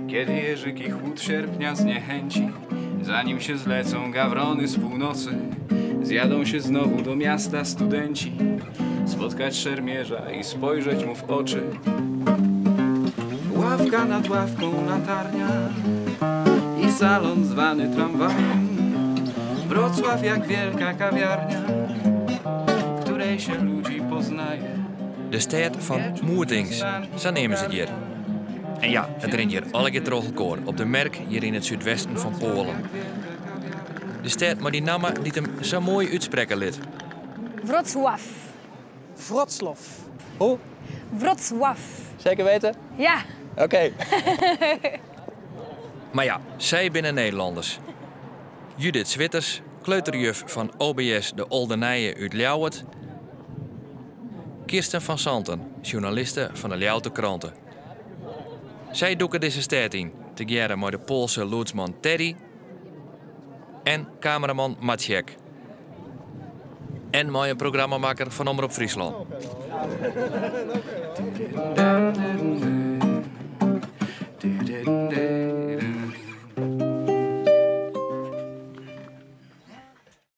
Kiedy jeżyki chłód sierpnia zniechęci, zanim się zlecą gawrony z północy, zjadą się znowu do miasta studenci, spotkać szermierza i spojrzeć mu w oczy. Ławka nad ławką, latarnia i salon zwany tramwajem. Wrocław jak wielka kawiarnia, w której się ludzi poznaje. De stad van Moerdings, zo nemen ze het hier. En ja, het rent hier alle keer trogelkoor op de Merk hier in het zuidwesten van Polen. De stad maar die namen die hem zo mooi uitspreken liet. Wrocław. Wrocław. Hoe? Wrocław. Zeker weten? Ja. Oké. Maar ja, zij binnen Nederlanders. Judith Zwitters, kleuterjuf van OBS de Oldenije uit Ljouwert. Kirsten van Santen, journaliste van de Ljouwter Kranten. Zij doeken deze stad in, tegemoet met de Poolse loodsman Teddy en cameraman Maciek. En met een programmamaker van Omroep Friesland.